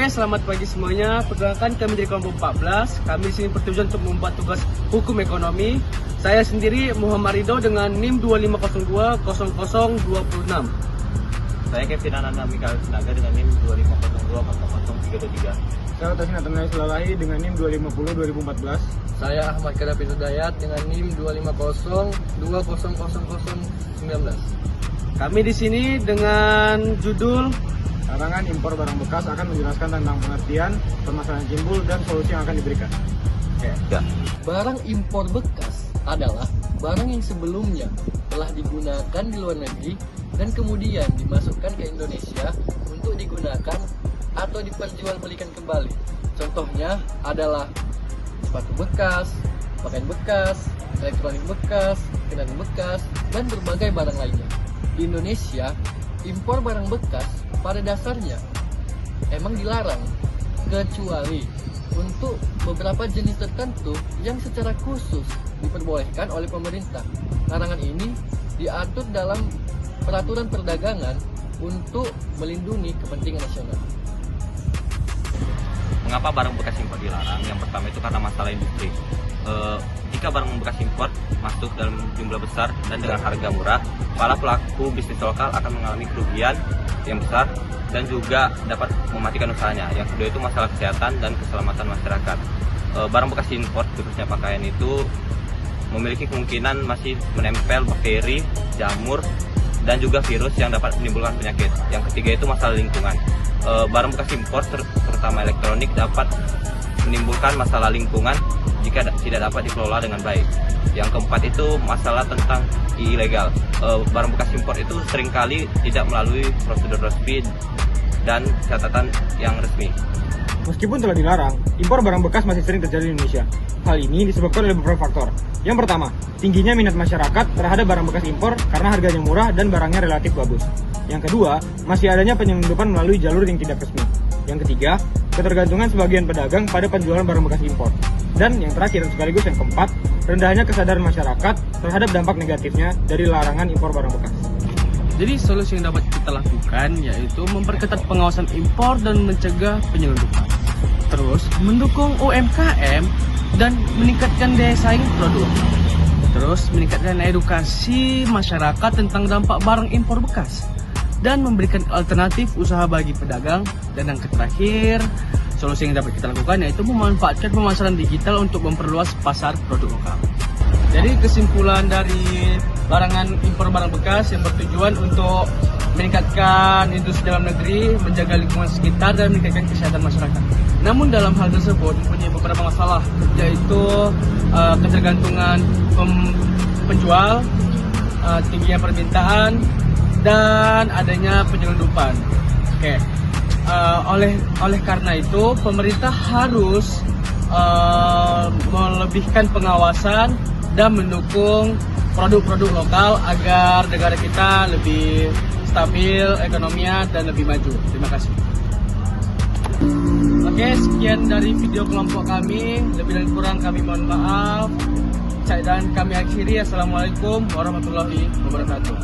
selamat pagi semuanya. Perkenalkan, kami dari kelompok 14. Kami di sini bertujuan untuk membuat tugas hukum ekonomi. Saya sendiri Muhammad Ridho dengan NIM 25020026. Saya Kevin Ananda Mikael Sinaga dengan NIM 25020033. Saya Tasin Nathanael Sulalahi dengan NIM 250-2014. Saya Ahmad Kadapin Hidayat dengan NIM 250-2000019. Kami di sini dengan judul Larangan impor barang bekas akan menjelaskan tentang pengertian, permasalahan timbul, dan solusi yang akan diberikan. Barang impor bekas adalah barang yang sebelumnya telah digunakan di luar negeri dan kemudian dimasukkan ke Indonesia untuk digunakan atau diperjualbelikan kembali. Contohnya adalah sepatu bekas, pakaian bekas, elektronik bekas, kendaraan bekas, dan berbagai barang lainnya. Di Indonesia, impor barang bekas pada dasarnya emang dilarang, kecuali untuk beberapa jenis tertentu yang secara khusus diperbolehkan oleh pemerintah. Larangan ini diatur dalam peraturan perdagangan untuk melindungi kepentingan nasional. Mengapa barang bekas impor dilarang? Yang pertama itu karena masalah industri. Jika barang bekas impor masuk dalam jumlah besar dan dengan harga murah, para pelaku bisnis lokal akan mengalami kerugian yang besar dan juga dapat mematikan usahanya. Yang kedua itu masalah kesehatan dan keselamatan masyarakat. Barang bekas impor, khususnya pakaian itu memiliki kemungkinan masih menempel bakteri, jamur, dan juga virus yang dapat menimbulkan penyakit. Yang ketiga itu masalah lingkungan. Barang bekas impor terutama elektronik dapat menimbulkan masalah lingkungan jika tidak dapat dikelola dengan baik. Yang keempat itu masalah tentang ilegal. Barang bekas impor itu seringkali tidak melalui prosedur resmi dan catatan yang resmi. Meskipun telah dilarang, impor barang bekas masih sering terjadi di Indonesia. Hal ini disebabkan oleh beberapa faktor. Yang pertama, tingginya minat masyarakat terhadap barang bekas impor karena harganya murah dan barangnya relatif bagus. Yang kedua, masih adanya penyelundupan melalui jalur yang tidak resmi. Yang ketiga, ketergantungan sebagian pedagang pada penjualan barang bekas impor. Dan yang terakhir dan sekaligus yang keempat, rendahnya kesadaran masyarakat terhadap dampak negatifnya dari larangan impor barang bekas. Jadi solusi yang dapat kita lakukan yaitu memperketat pengawasan impor dan mencegah penyelundupan. Terus mendukung UMKM dan meningkatkan daya saing produk lokal. Terus meningkatkan edukasi masyarakat tentang dampak barang impor bekas dan memberikan alternatif usaha bagi pedagang. Dan yang terakhir, solusi yang dapat kita lakukan yaitu memanfaatkan pemasaran digital untuk memperluas pasar produk lokal. Jadi kesimpulan dari larangan impor barang bekas yang bertujuan untuk meningkatkan industri dalam negeri, menjaga lingkungan sekitar, dan meningkatkan kesehatan masyarakat. Namun dalam hal tersebut mempunyai beberapa masalah, yaitu ketergantungan penjual, tingginya permintaan, dan adanya penyelundupan. Oleh karena itu pemerintah harus melebihkan pengawasan dan mendukung produk-produk lokal agar negara kita lebih stabil ekonominya dan lebih maju. Terima kasih. Oke, sekian dari video kelompok kami. Lebih dan kurang kami mohon maaf. Dan kami akhiri. Assalamualaikum warahmatullahi wabarakatuh.